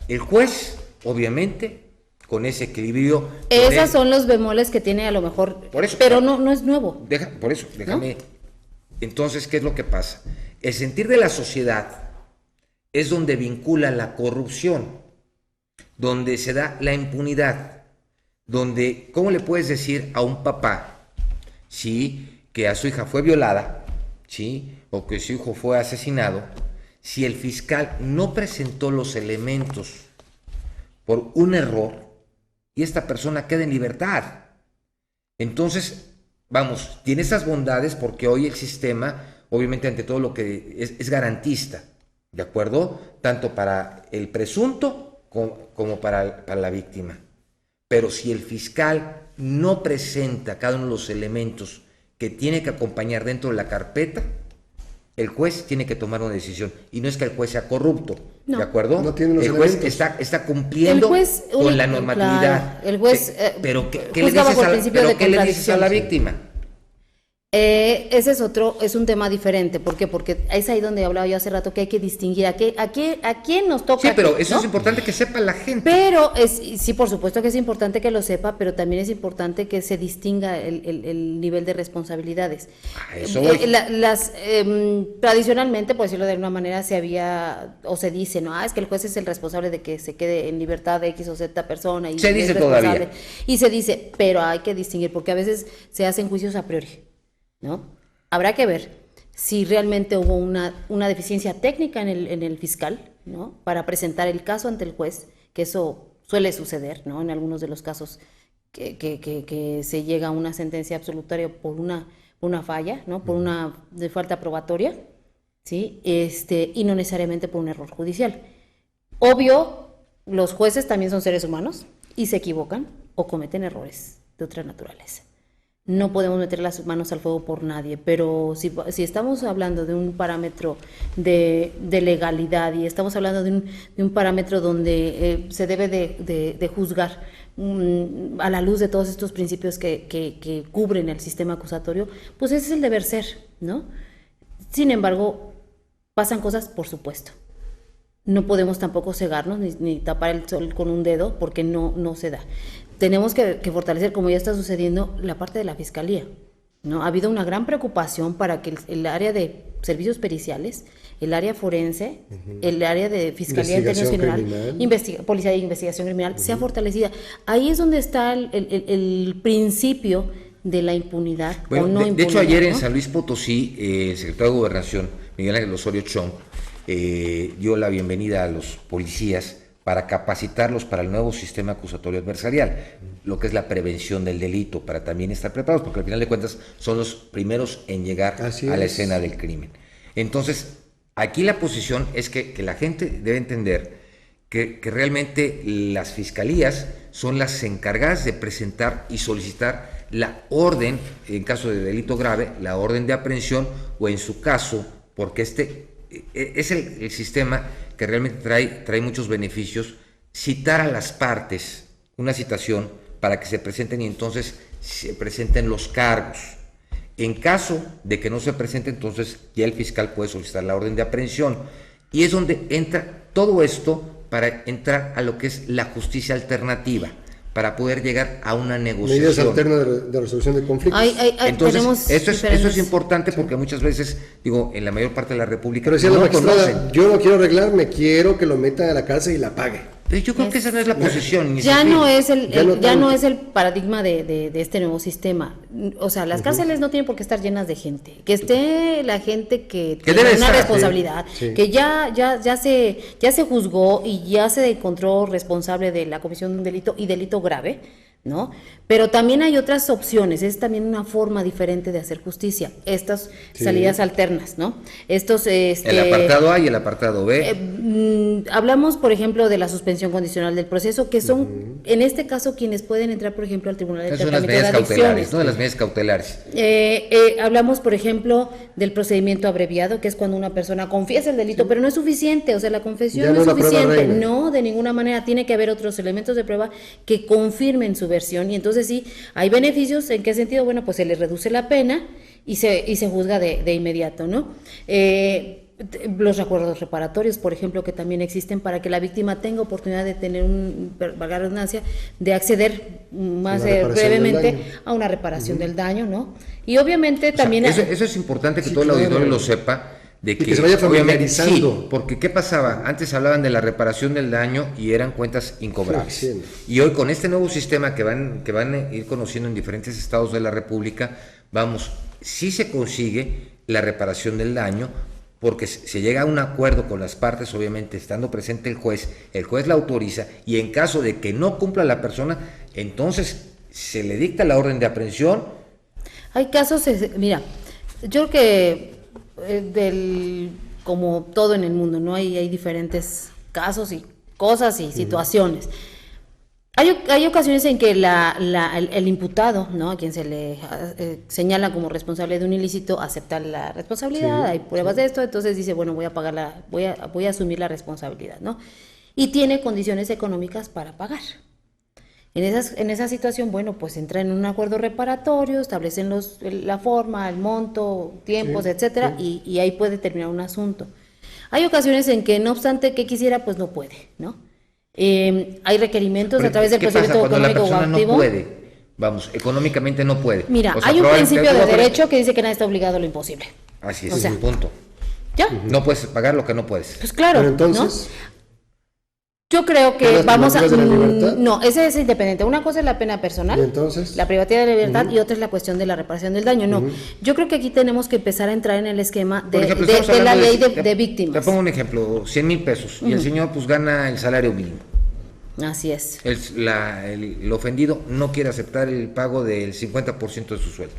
El juez, obviamente, con ese equilibrio... Esos son los bemoles que tiene a lo mejor, por eso, pero no es nuevo. Déjame. ¿No? Entonces, ¿qué es lo que pasa? El sentir de la sociedad es donde vincula la corrupción, donde se da la impunidad, donde, ¿cómo le puedes decir a un papá, sí, que a su hija fue violada, sí, o que su hijo fue asesinado, si el fiscal no presentó los elementos por un error y esta persona queda en libertad? Entonces, vamos, tiene esas bondades porque hoy el sistema, obviamente ante todo lo que es garantista, ¿de acuerdo? Tanto para el presunto como para la víctima. Pero si el fiscal no presenta cada uno de los elementos que tiene que acompañar dentro de la carpeta, el juez tiene que tomar una decisión. Y no es que el juez sea corrupto, ¿de acuerdo? No tiene los el juez elementos. está cumpliendo con la normatividad. Claro, el juez pero ¿qué le dices a la víctima? Ese es un tema diferente. ¿Por qué? Porque es ahí donde hablaba yo hace rato que hay que distinguir a quién nos toca. Sí, pero aquí, eso ¿no? es importante que sepa la gente. Pero sí, por supuesto que es importante que lo sepa, pero también es importante que se distinga el nivel de responsabilidades. Eso voy. Tradicionalmente, por decirlo de alguna manera, se dice, ¿no? Es que el juez es el responsable de que se quede en libertad de X o Z persona. Y se dice todavía. Y se dice, pero hay que distinguir, porque a veces se hacen juicios a priori, ¿no? Habrá que ver si realmente hubo una deficiencia técnica en el fiscal, ¿no? Para presentar el caso ante el juez, que eso suele suceder, ¿no? En algunos de los casos que se llega a una sentencia absolutoria por una falla, ¿no? Por una de falta probatoria, ¿sí? Y no necesariamente por un error judicial. Obvio, los jueces también son seres humanos y se equivocan o cometen errores de otra naturaleza. No podemos meter las manos al fuego por nadie, pero si estamos hablando de un parámetro de legalidad y estamos hablando de un parámetro donde se debe de juzgar a la luz de todos estos principios que cubren el sistema acusatorio, pues ese es el deber ser, ¿no? Sin embargo, pasan cosas, por supuesto. No podemos tampoco cegarnos ni tapar el sol con un dedo porque no se da. Tenemos que fortalecer, como ya está sucediendo, la parte de la fiscalía, ¿no? Ha habido una gran preocupación para que el área de servicios periciales, el área forense, el área de fiscalía en términos general, policía de investigación criminal, sea fortalecida. Ahí es donde está el principio de la impunidad o no impunidad. De hecho, ayer en ¿no? San Luis Potosí, el secretario de Gobernación, Miguel Ángel Osorio Chong, dio la bienvenida a los policías para capacitarlos para el nuevo sistema acusatorio adversarial, lo que es la prevención del delito, para también estar preparados, porque al final de cuentas son los primeros en llegar a la escena del crimen. Entonces, Aquí la posición es que la gente debe entender que realmente las fiscalías son las encargadas de presentar y solicitar la orden, en caso de delito grave, la orden de aprehensión, o en su caso, porque este es el sistema que realmente trae muchos beneficios, citar a las partes una citación para que se presenten y entonces se presenten los cargos. En caso de que no se presente, entonces ya el fiscal puede solicitar la orden de aprehensión. Y es donde entra todo esto para entrar a lo que es la justicia alternativa, para poder llegar a una negociación. Medidas alternas de resolución de conflictos. Entonces, eso es importante porque muchas veces, digo, en la mayor parte de la República pero decía no la magistrada, yo no quiero arreglarme, quiero que lo metan a la cárcel y la pague. Yo creo que esa no es la posición. Ya no es el paradigma de este nuevo sistema. O sea, las cárceles no tienen por qué estar llenas de gente. Que esté la gente que tiene una responsabilidad, que ya se juzgó y ya se encontró responsable de la comisión de un delito y delito grave, ¿no? Pero también hay otras opciones, es también una forma diferente de hacer justicia, estas salidas alternas, ¿no? El apartado A y el apartado B. Hablamos, por ejemplo, de la suspensión condicional del proceso, que son, en este caso, quienes pueden entrar, por ejemplo, al Tribunal de Tratamiento de Adicciones. ¿No? De las medidas cautelares. Hablamos, por ejemplo, del procedimiento abreviado, que es cuando una persona confiesa el delito, pero no es suficiente, o sea, la confesión no es suficiente, no, de ninguna manera, tiene que haber otros elementos de prueba que confirmen su versión, y entonces sí, hay beneficios. ¿En qué sentido? Bueno, pues se le reduce la pena y se juzga de inmediato, ¿no? Los acuerdos reparatorios, por ejemplo, que también existen para que la víctima tenga oportunidad de tener valga la redundancia, de acceder más brevemente a una reparación del daño, ¿no? Y obviamente también... Eso es importante que todo el auditorio lo sepa, de que se vaya familiarizando. Sí, porque ¿qué pasaba? Antes hablaban de la reparación del daño y eran cuentas incobrables. Y hoy con este nuevo sistema que van a ir conociendo en diferentes estados de la República, sí se consigue la reparación del daño, porque se llega a un acuerdo con las partes, obviamente estando presente el juez la autoriza, y en caso de que no cumpla la persona, entonces se le dicta la orden de aprehensión. Hay casos, mira, yo creo que como todo en el mundo, ¿no? Hay diferentes casos y cosas y situaciones. Hay ocasiones en que el imputado, ¿no?, a quien se le señala como responsable de un ilícito, acepta la responsabilidad, hay pruebas de esto, entonces dice, bueno, voy a asumir la responsabilidad, ¿no? Y tiene condiciones económicas para pagar. En esa situación, bueno, pues entra en un acuerdo reparatorio, establecen la forma, el monto, tiempos, etcétera, y ahí puede terminar un asunto. Hay ocasiones en que, no obstante que quisiera, pues no puede, ¿no? Hay requerimientos a través del procedimiento económico o activo. No puede, económicamente no puede. Mira, hay un principio de derecho que dice que nadie está obligado a lo imposible. Así es, punto. ¿Ya? No puedes pagar lo que no puedes. Pues claro, pero entonces, ¿no? Yo creo que vamos a... No, ese es independiente. Una cosa es la pena personal, entonces, la privacidad de la libertad, y otra es la cuestión de la reparación del daño. No, yo creo que aquí tenemos que empezar a entrar en el esquema de la ley de víctimas. Te pongo un ejemplo, 100,000 pesos, y el señor pues gana el salario mínimo. Así es. El ofendido no quiere aceptar el pago del 50% de su sueldo.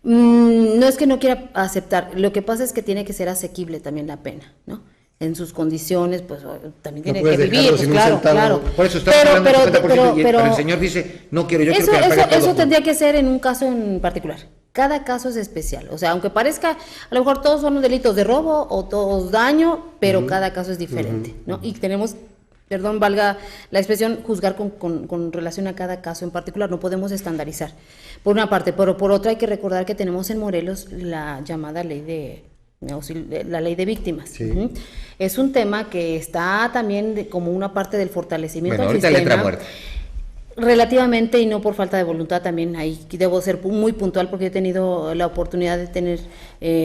No es que no quiera aceptar, lo que pasa es que tiene que ser asequible también la pena, ¿no? En sus condiciones, pues también tiene que vivir, pues claro. Por eso está hablando del 50%, pero el señor dice, no quiero, yo quiero que me pague todo. Eso tendría que ser en un caso en particular. Cada caso es especial, o sea, aunque parezca, a lo mejor todos son delitos de robo o todos daño, pero cada caso es diferente, ¿no? Y tenemos, perdón, valga la expresión, juzgar con relación a cada caso en particular, no podemos estandarizar, por una parte, pero por otra hay que recordar que tenemos en Morelos la llamada ley de víctimas. Sí. Es un tema que está también como una parte del fortalecimiento del sistema. Letra muerta. Relativamente, y no por falta de voluntad, también ahí debo ser muy puntual porque he tenido la oportunidad de tener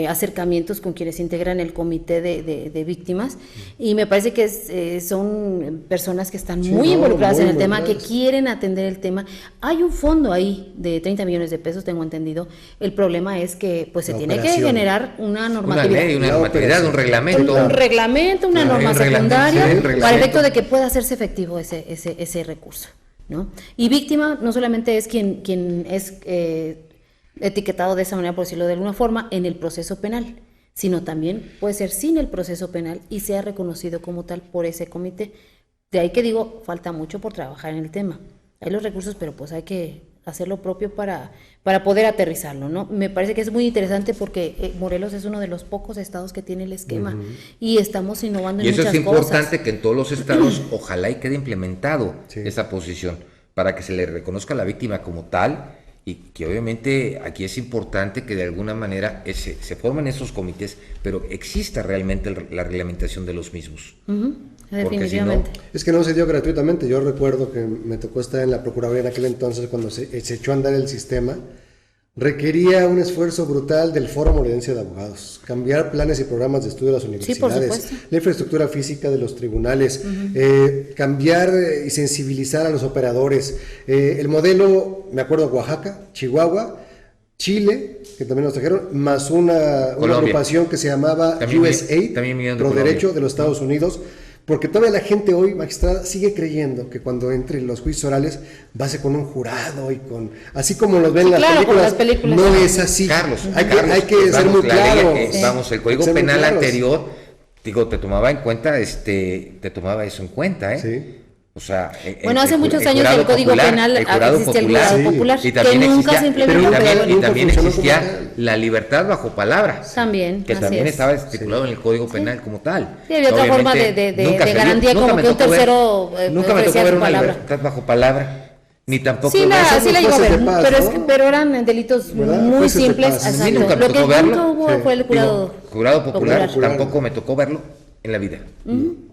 acercamientos con quienes integran el comité de víctimas, y me parece que son personas que están muy involucradas en el tema, que quieren atender el tema. Hay un fondo ahí de 30 millones de pesos, tengo entendido. El problema es que pues se tiene que generar una normatividad. Una normatividad, un reglamento. Un reglamento, una norma secundaria, para el efecto de que pueda hacerse efectivo ese recurso, ¿no? Y víctima no solamente es quien es etiquetado de esa manera, por decirlo de alguna forma, en el proceso penal, sino también puede ser sin el proceso penal y sea reconocido como tal por ese comité. De ahí que digo, falta mucho por trabajar en el tema. Hay los recursos, pero pues hay que hacer lo propio para poder aterrizarlo, ¿no? Me parece que es muy interesante porque Morelos es uno de los pocos estados que tiene el esquema y estamos innovando en muchas cosas. Y eso es importante que en todos los estados ojalá y quede implementado esa posición para que se le reconozca a la víctima como tal y que obviamente aquí es importante que de alguna manera se formen esos comités, pero exista realmente la reglamentación de los mismos. Definitivamente. Si no, es que no se dio gratuitamente. Yo recuerdo que me tocó estar en la Procuraduría en aquel entonces cuando se echó a andar el sistema. Requería un esfuerzo brutal del Foro Morelense de Abogados, cambiar planes y programas de estudio de las universidades, la infraestructura física de los tribunales, cambiar y sensibilizar a los operadores. El modelo, me acuerdo, Oaxaca, Chihuahua, Chile, que también nos trajeron, más una agrupación que se llamaba USAID, Pro Derecho de los Estados Unidos. Porque todavía la gente hoy, magistrada, sigue creyendo que cuando entre los juicios orales va a ser con un jurado y con... Así como los ven en las películas, no es así. Carlos, hay que ser muy claro. Vamos, el Código Penal anterior, digo, te tomaba en cuenta, te tomaba eso en cuenta, ¿eh? Sí. O sea, bueno, hace muchos años el Código Penal existía el jurado popular, y que nunca se implementó. Y también existía la libertad bajo palabra. También, que también estaba estipulado en el Código Penal como tal. Sí, había otra forma de garantía, como que un tercero nunca me tocó ver una libertad bajo palabra. Ni tampoco... Sí la llegó a ver, pero eran delitos muy simples. Exacto. Lo que nunca hubo fue el jurado popular. Tampoco me tocó verlo en la vida.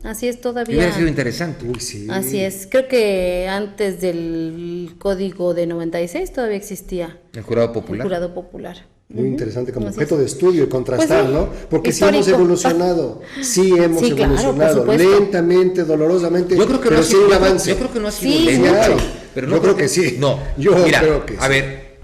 Así es todavía. Hubiera sido interesante. Así es. Creo que antes del Código de 96 todavía existía el jurado popular. Muy interesante como objeto de estudio y contrastar, ¿no? Porque sí hemos evolucionado, evolucionado, lentamente, dolorosamente, yo creo que pero no un avance. Yo creo que no ha sido lento, pero no yo creo que sí. No, mira, creo que sí. A ver,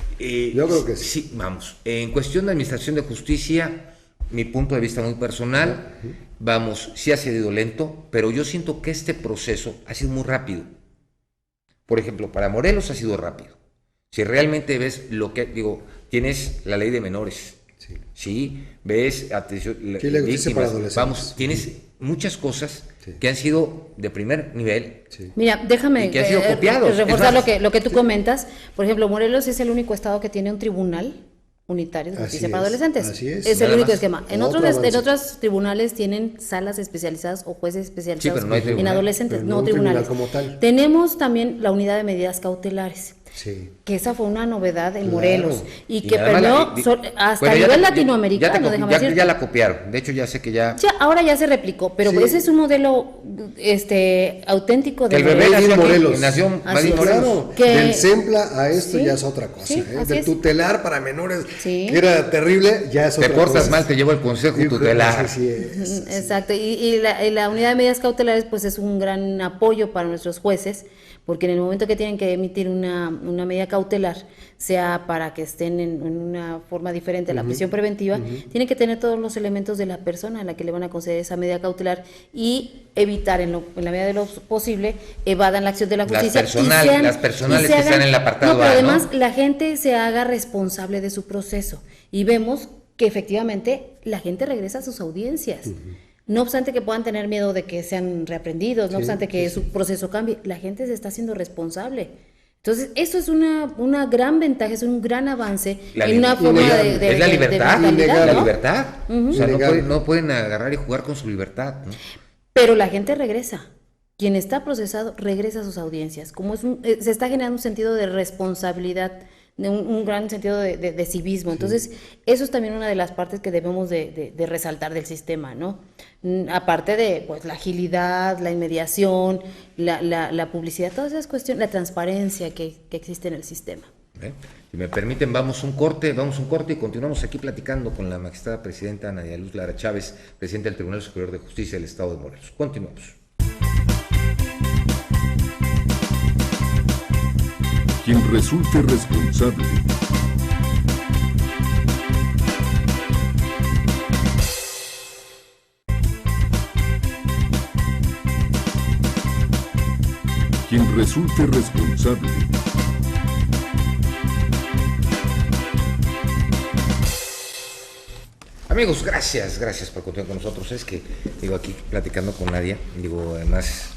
yo creo que sí. Sí, vamos, en cuestión de administración de justicia, mi punto de vista muy personal, vamos, sí ha sido lento, pero yo siento que este proceso ha sido muy rápido. Por ejemplo, para Morelos ha sido rápido. Si realmente ves lo que, digo, tienes la ley de menores, sí, ves atención, víctimas, vamos, tienes muchas cosas que han sido de primer nivel. Mira, déjame que han sido copiados. Reforzar lo que tú comentas. Por ejemplo, Morelos es el único estado que tiene un tribunal unitario de justicia para adolescentes. Es el único esquema. En otros tribunales tienen salas especializadas o jueces especializados en adolescentes, no tribunales. Como tal. Tenemos también la unidad de medidas cautelares. Que esa fue una novedad en Morelos y que perdió hasta a nivel latinoamericano, ya la copiaron, de hecho ya sé que ahora ya se replicó, pero ese es un modelo auténtico de Morelos. Nació del SEMPLA a esto ya es otra cosa, del tutelar para menores, que era terrible, ya es otra cosa. Te portas mal, te llevo el consejo tutelar. Exacto, y la unidad de medidas cautelares pues es un gran apoyo para nuestros jueces, porque en el momento que tienen que emitir una medida cautelar, sea para que estén en una forma diferente a la prisión preventiva, tienen que tener todos los elementos de la persona a la que le van a conceder esa medida cautelar y evitar en la medida de lo posible evadan la acción de la justicia. Las personales que están en el apartado pero además la gente se haga responsable de su proceso y vemos que efectivamente la gente regresa a sus audiencias. No obstante que puedan tener miedo de que sean reaprendidos, no obstante que su proceso cambie, la gente se está haciendo responsable. Entonces, eso es una gran ventaja, es un gran avance en una forma de es la libertad, la libertad. O sea, no pueden agarrar y jugar con su libertad, ¿no? Pero la gente regresa. Quien está procesado regresa a sus audiencias. Como se está generando un sentido de responsabilidad, de un gran sentido de civismo. Entonces, eso es también una de las partes que debemos de resaltar del sistema, ¿no? Aparte de pues la agilidad, la inmediación, la publicidad, todas esas cuestiones, la transparencia que existe en el sistema. Si me permiten, vamos un corte y continuamos aquí platicando con la magistrada presidenta Nadia Luz Lara Chávez, presidenta del Tribunal Superior de Justicia del Estado de Morelos. Continuamos. Quien resulte responsable. Quien resulte responsable. Amigos, gracias por continuar con nosotros. Es que, digo, aquí platicando con Nadia, digo, además,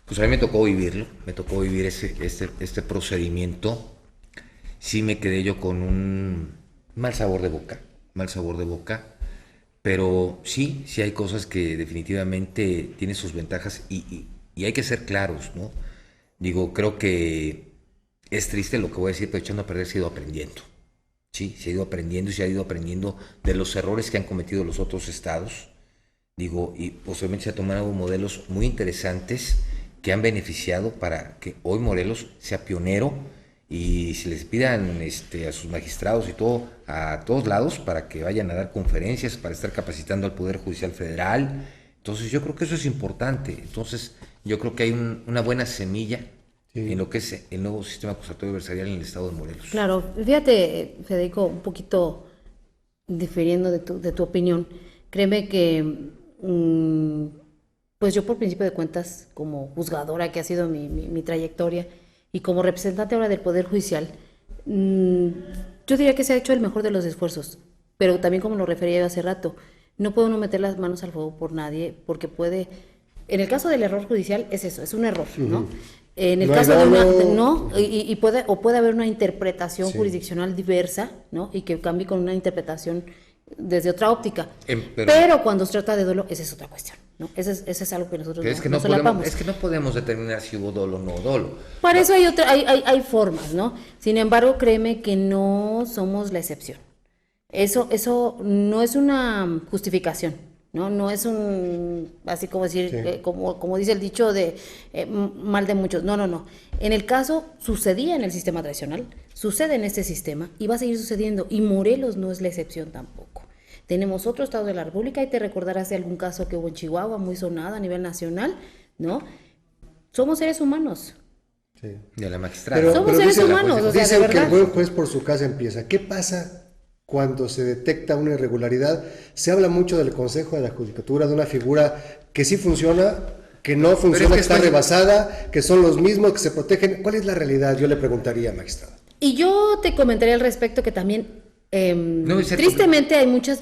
pues a mí me tocó vivirlo, me tocó vivir este procedimiento. Sí me quedé yo con un mal sabor de boca, pero sí hay cosas que definitivamente tienen sus ventajas y hay que ser claros, ¿no? Digo, creo que es triste lo que voy a decir, pero echando a perder se ha ido aprendiendo. Sí, se ha ido aprendiendo y se ha ido aprendiendo de los errores que han cometido los otros estados. Digo, y posiblemente se han tomado modelos muy interesantes que han beneficiado para que hoy Morelos sea pionero y se les pidan a sus magistrados y todo, a todos lados, para que vayan a dar conferencias, para estar capacitando al Poder Judicial Federal. Entonces yo creo que eso es importante. Entonces yo creo que hay una buena semilla en lo que es el nuevo sistema acusatorio adversarial en el estado de Morelos. Claro, fíjate, Federico, un poquito difiriendo de tu opinión, créeme que pues yo por principio de cuentas, como juzgadora que ha sido mi trayectoria y como representante ahora del Poder Judicial, yo diría que se ha hecho el mejor de los esfuerzos, pero también como lo refería yo hace rato, no puede uno meter las manos al fuego por nadie, porque puede, en el caso del error judicial es eso, es un error, ¿no? En el caso de una, puede haber una interpretación jurisdiccional diversa, ¿no? Y que cambie con una interpretación desde otra óptica. Pero cuando se trata de dolo, esa es otra cuestión, ¿no? Ese es algo que nosotros no solapamos. Es que no podemos determinar si hubo dolo o no dolo. Para eso hay formas, ¿no? Sin embargo, créeme que no somos la excepción. Eso no es una justificación. No es así como decir, como dice el dicho de mal de muchos. No. En el caso, sucedía en el sistema tradicional, sucede en este sistema y va a seguir sucediendo. Y Morelos no es la excepción tampoco. Tenemos otro estado de la República, y te recordarás de algún caso que hubo en Chihuahua, muy sonado a nivel nacional, ¿no? Somos seres humanos. Sí. De la magistrada. Somos seres humanos, o sea, dicen de verdad. Que el buen juez por su casa empieza. ¿Qué pasa cuando se detecta una irregularidad? Se habla mucho del Consejo de la Judicatura, de una figura que sí funciona, que no funciona, que está rebasada, que son los mismos, que se protegen. ¿Cuál es la realidad? Yo le preguntaría, magistrada. Y yo te comentaría al respecto que también tristemente hay mucho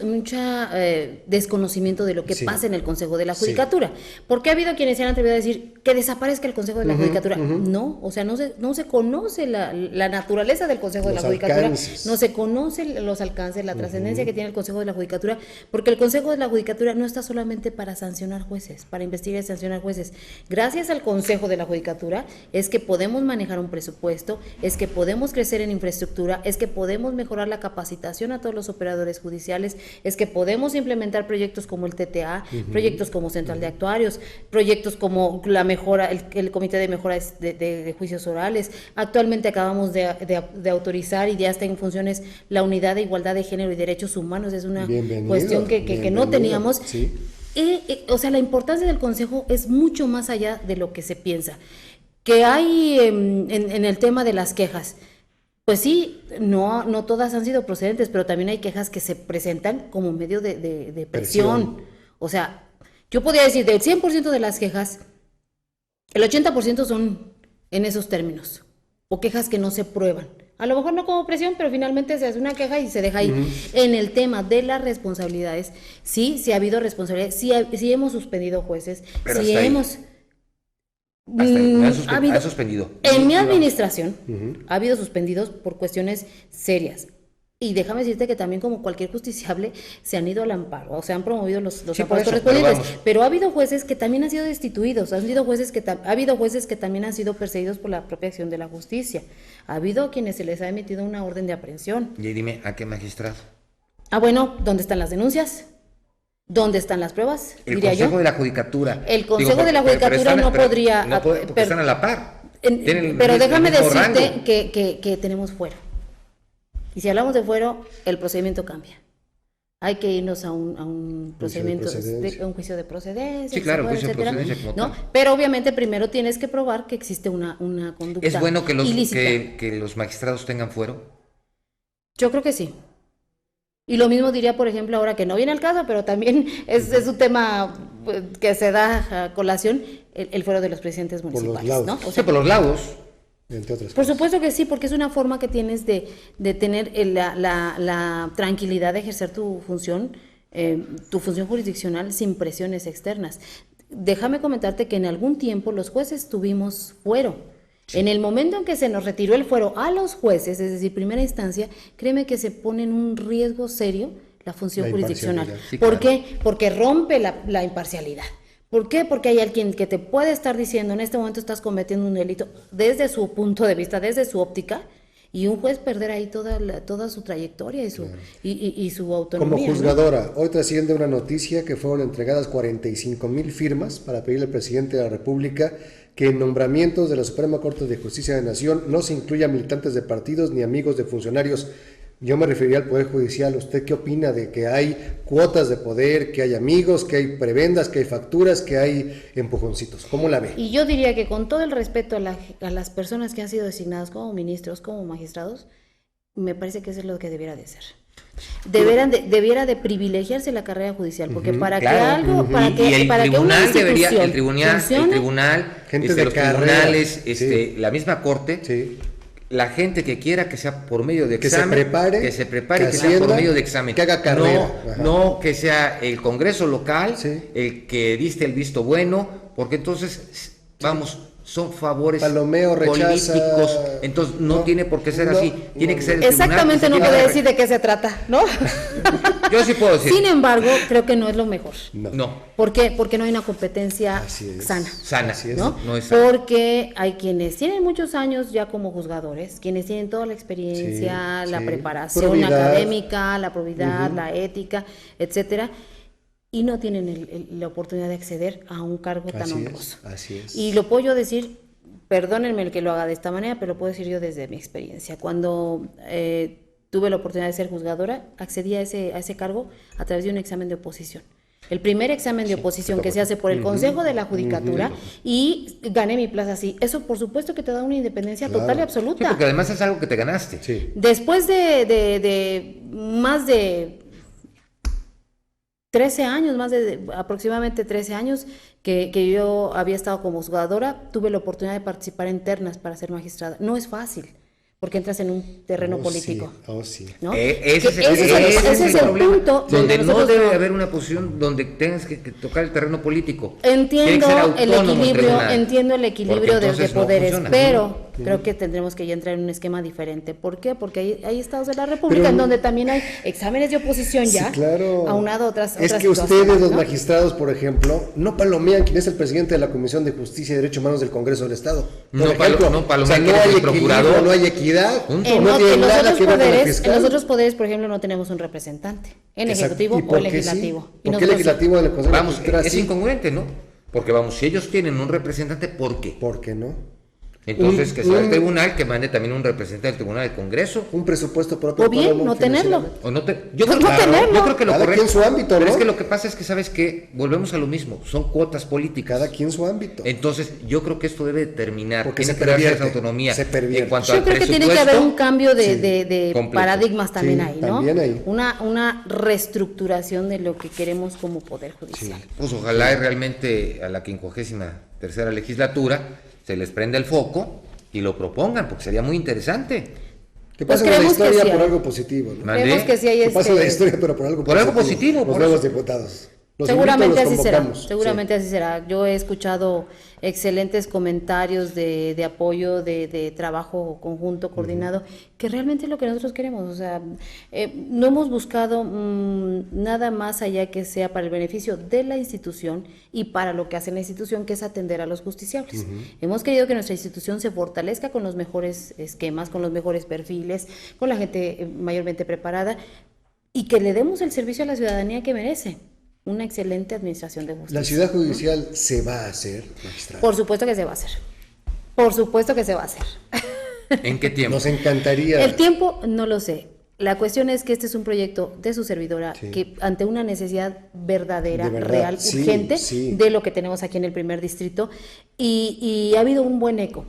desconocimiento de lo que pasa en el Consejo de la Judicatura, porque ha habido quienes se han atrevido a decir que desaparezca el Consejo de la Judicatura. No, o sea, no se conoce la naturaleza del Consejo de la Judicatura, no se conocen los alcances, la trascendencia que tiene el Consejo de la Judicatura, porque el Consejo de la Judicatura no está solamente para sancionar jueces, para investigar y sancionar jueces. Gracias al Consejo de la Judicatura es que podemos manejar un presupuesto, es que podemos crecer en infraestructura, es que podemos mejorar la capacitación a todos los operadores judiciales, es que podemos implementar proyectos como el TTA, proyectos como Central de Actuarios, proyectos como la mejora, el Comité de Mejora de Juicios Orales. Actualmente acabamos de autorizar y ya está en funciones la Unidad de Igualdad de Género y Derechos Humanos. Es una cuestión que no teníamos. Sí. O sea, la importancia del Consejo es mucho más allá de lo que se piensa. Que hay en el tema de las quejas, pues sí, no todas han sido procedentes, pero también hay quejas que se presentan como medio de presión. O sea, yo podría decir, del 100% de las quejas, el 80% son en esos términos, o quejas que no se prueban. A lo mejor no como presión, pero finalmente se hace una queja y se deja ahí. En el tema de las responsabilidades, sí ha habido responsabilidades, sí hemos suspendido jueces, pero sí hemos... ha suspendido. En mi administración ha habido suspendidos por cuestiones serias. Y déjame decirte que también, como cualquier justiciable, se han ido al amparo, o se han promovido los amparos correspondientes. Pero ha habido jueces que también han sido destituidos, ha habido jueces que también han sido perseguidos por la propia acción de la justicia. Ha habido quienes se les ha emitido una orden de aprehensión. Y dime, ¿a qué magistrado? Bueno, ¿dónde están las denuncias? ¿Dónde están las pruebas? El Consejo de la Judicatura. El Consejo de la Judicatura no podría... porque están a la par. Pero déjame decirte que tenemos fuero. Y si hablamos de fuero, el procedimiento cambia. Hay que irnos a un procedimiento, un juicio de procedencia. Sí, claro, juicio de procedencia como tal. Pero obviamente primero tienes que probar que existe una conducta ¿Es bueno que ilícita. que los magistrados tengan fuero? Yo creo que sí. Y lo mismo diría, por ejemplo, ahora que no viene al caso, pero también es un tema que se da a colación, el fuero de los presidentes municipales, ¿no? O sea, por los lados, entre otras por cosas. supuesto que sí, porque es una forma que tienes de tener la tranquilidad de ejercer tu función tu función jurisdiccional sin presiones externas. Déjame comentarte que en algún tiempo los jueces tuvimos fuero. Sí. En el momento en que se nos retiró el fuero a los jueces, es decir, primera instancia, créeme que se pone en un riesgo serio la función jurisdiccional. Sí, ¿Por claro. qué? Porque rompe la imparcialidad. ¿Por qué? Porque hay alguien que te puede estar diciendo en este momento estás cometiendo un delito desde su punto de vista, desde su óptica, y un juez perder ahí toda su trayectoria y su autonomía. Como juzgadora, ¿no? Hoy trasciende una noticia que fueron entregadas 45,000 firmas para pedirle al presidente de la República que en nombramientos de la Suprema Corte de Justicia de la Nación no se incluya militantes de partidos ni amigos de funcionarios. Yo me referiría al Poder Judicial. ¿Usted qué opina de que hay cuotas de poder, que hay amigos, que hay prebendas, que hay facturas, que hay empujoncitos? ¿Cómo la ve? Y yo diría que con todo el respeto a las personas que han sido designadas como ministros, como magistrados, me parece que eso es lo que debiera de ser. Debiera de privilegiarse la carrera judicial, porque para que algo, para que una institución el tribunal, gente de los tribunales, la misma corte, la gente que quiera que sea por medio de examen, que se prepare, que sea por medio de examen, que haga carrera, no que sea el Congreso local el que diste el visto bueno, porque entonces son favores políticos, entonces no tiene por qué ser así, tiene que ser el exactamente, tribunal, no puede decir de qué se trata, ¿no? Yo sí puedo decir. Sin embargo, creo que no es lo mejor. No. ¿Por qué? Porque no hay una competencia sana, así es, ¿no? No es sana. Porque hay quienes tienen muchos años ya como juzgadores, quienes tienen toda la experiencia, la preparación académica, la probidad, la ética, etcétera, y no tienen la oportunidad de acceder a un cargo tan honroso. Así es. Y lo puedo yo decir, perdónenme el que lo haga de esta manera, pero lo puedo decir yo desde mi experiencia. Cuando tuve la oportunidad de ser juzgadora, accedí a ese cargo a través de un examen de oposición. El primer examen de oposición que se hace por el Consejo de la Judicatura, y gané mi plaza así. Eso por supuesto que te da una independencia total y absoluta. Sí, porque además es algo que te ganaste. Sí. Después de más de 13 años, aproximadamente 13 años que yo había estado como juzgadora, tuve la oportunidad de participar en ternas para ser magistrada. No es fácil, porque entras en un terreno político. Sí. ¿no? Ese es el punto donde no debe haber una posición donde tengas que tocar el terreno político. Entiendo el equilibrio de poderes, pero creo que tendremos que ya entrar en un esquema diferente. ¿Por qué? Porque hay estados de la República en donde también hay exámenes de oposición aunado a otras situaciones. Ustedes, los magistrados, por ejemplo, no palomean quién es el presidente de la Comisión de Justicia y Derechos Humanos del Congreso del Estado. No palomean quién es el procurador. No hay equidad. En los otros poderes, por ejemplo, no tenemos un representante en ejecutivo o legislativo. ¿Por qué el legislativo del Consejo? Es incongruente, ¿no? Porque si ellos tienen un representante, ¿por qué? ¿Por qué no? Entonces, que sea el tribunal que mande también un representante del tribunal del Congreso. Un presupuesto propio. O bien, no tenerlo. Yo creo que lo correcto. Cada quien su ámbito, ¿no? Pero es que lo que pasa es que, ¿sabes qué? Volvemos a lo mismo. Son cuotas políticas. Cada quien su ámbito. Entonces, yo creo que esto debe terminar. Porque tiene que darse esa autonomía. En cuanto al yo creo que tiene que haber un cambio de completo. paradigmas también ahí, ¿no? También ahí. Una reestructuración de lo que queremos como Poder Judicial. Pues ojalá y realmente a la 53ª legislatura se les prenda el foco y lo propongan, porque sería muy interesante. Que pasen la historia por algo positivo, ¿no? Creemos que sí hay que pasen la historia, pero por algo positivo. Los nuevos diputados. Seguramente así será, así será. Yo he escuchado excelentes comentarios de apoyo, de trabajo conjunto, coordinado, que realmente es lo que nosotros queremos. O sea, no hemos buscado nada más allá que sea para el beneficio de la institución y para lo que hace la institución, que es atender a los justiciables. Hemos querido que nuestra institución se fortalezca con los mejores esquemas, con los mejores perfiles, con la gente mayormente preparada, y que le demos el servicio a la ciudadanía que merece. Una excelente administración de justicia. ¿La ciudad judicial se va a hacer, magistrado? Por supuesto que se va a hacer. Por supuesto que se va a hacer. ¿En qué tiempo? Nos encantaría. El tiempo no lo sé. La cuestión es que este es un proyecto de su servidora que ante una necesidad verdadera, real, urgente de lo que tenemos aquí en el primer distrito, y ha habido un buen eco.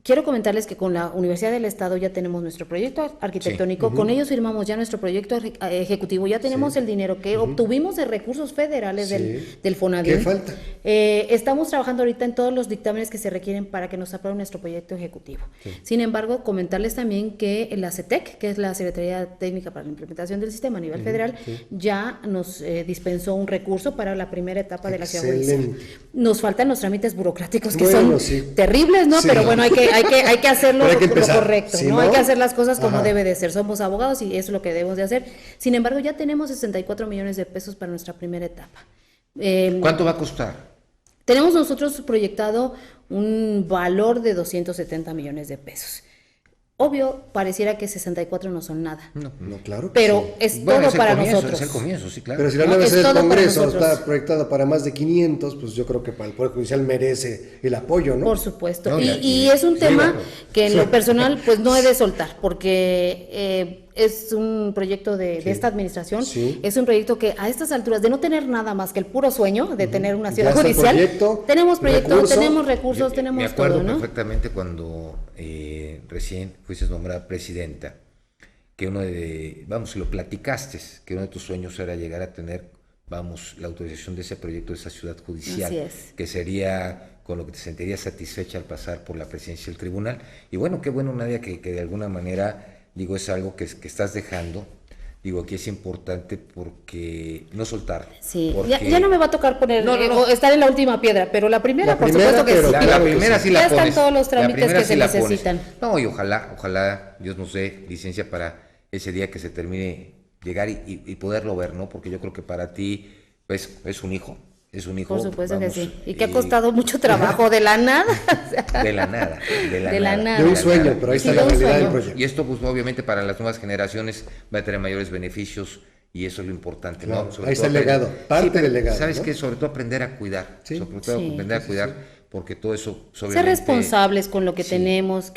quiero comentarles que con la Universidad del Estado ya tenemos nuestro proyecto arquitectónico, con ellos firmamos ya nuestro proyecto ejecutivo, ya tenemos el dinero que obtuvimos de recursos federales del Fonavit. ¿Qué falta? Estamos trabajando ahorita en todos los dictámenes que se requieren para que nos aprueben nuestro proyecto ejecutivo. Sin embargo, comentarles también que la CETEC, que es la Secretaría Técnica para la Implementación del Sistema a nivel federal, ya nos dispensó un recurso para la primera etapa de la ciudad judicial. Nos faltan los trámites burocráticos que son terribles, ¿no? Pero bueno, hay que hacerlo lo correcto, ¿no? Hay que hacer las cosas como debe de ser. Somos abogados y eso es lo que debemos de hacer. Sin embargo, ya tenemos 64 millones de pesos para nuestra primera etapa. ¿Cuánto va a costar? Tenemos nosotros proyectado un valor de 270 millones de pesos. Obvio, pareciera que 64 no son nada. No, claro. Pero es todo para nosotros. Es el comienzo, sí, claro. Pero si la nueva sede del Congreso está proyectada para más de 500, pues yo creo que para el Poder Judicial merece el apoyo, ¿no? Por supuesto. Y es un tema que en lo personal pues no he de soltar, porque es un proyecto de esta administración, es un proyecto que a estas alturas, de no tener nada más que el puro sueño de tener una ciudad judicial, tenemos proyectos, tenemos recursos, tenemos todo, ¿no? Me acuerdo perfectamente cuando recién fuiste nombrada presidenta, que si lo platicaste, que uno de tus sueños era llegar a tener, la autorización de ese proyecto de esa ciudad judicial, que sería con lo que te sentirías satisfecha al pasar por la presidencia del tribunal. Y bueno, qué bueno, Nadia, que de alguna manera, es algo que estás dejando. Aquí es importante porque no soltar. Sí, porque... ya no me va a tocar poner o estar en la última piedra, pero la primera, por supuesto que sí. La primera sí la pones. Ya están todos los trámites que se necesitan. No, y ojalá Dios nos dé licencia para ese día que se termine llegar y poderlo ver, ¿no? Porque yo creo que para ti, pues, es un hijo. Es un hijo. Por supuesto que sí. Y que ha costado mucho trabajo de la nada. De la nada. De un sueño, pero ahí está la realidad del proyecto. Y esto, pues, obviamente, para las nuevas generaciones va a tener mayores beneficios y eso es lo importante, claro, ¿no? Sobre ahí está el legado, parte del legado. ¿Sabes qué? Sobre todo aprender a cuidar. Sobre todo aprender a cuidar, porque todo eso, obviamente... Ser responsables con lo que tenemos,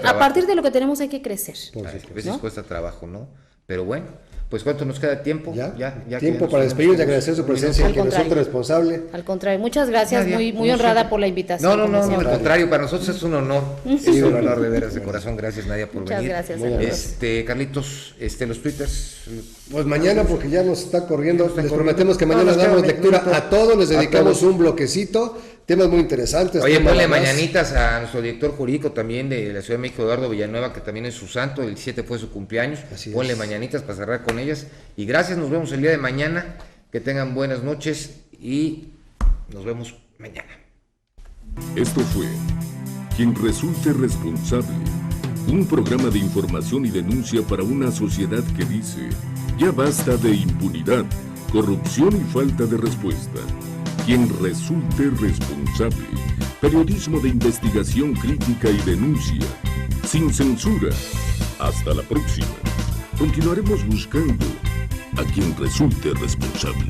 a partir de lo que tenemos hay que crecer. A veces cuesta trabajo, ¿no? Pero bueno... Pues ¿cuánto nos queda tiempo? Ya tiempo para despedirnos y agradecer su presencia, que resulta responsable. Al contrario, muchas gracias, muy honrada por la invitación. No, al contrario, para nosotros es un honor, es un honor de veras, de corazón. Gracias, Nadia, por venir. Muchas gracias. Carlitos, los twitters. Pues mañana, porque ya nos está corriendo, les prometemos que mañana damos lectura a todos, les dedicamos un bloquecito. Temas muy interesantes. Oye, ponle mañanitas a nuestro director jurídico también de la Ciudad de México, Eduardo Villanueva, que también es su santo, el 7 fue su cumpleaños. Ponle mañanitas para cerrar con ellas. Y gracias, nos vemos el día de mañana. Que tengan buenas noches y nos vemos mañana. Esto fue Quien Resulte Responsable, un programa de información y denuncia para una sociedad que dice: ya basta de impunidad, corrupción y falta de respuesta. Quien resulte responsable. Periodismo de investigación crítica y denuncia. Sin censura. Hasta la próxima. Continuaremos buscando a quien resulte responsable.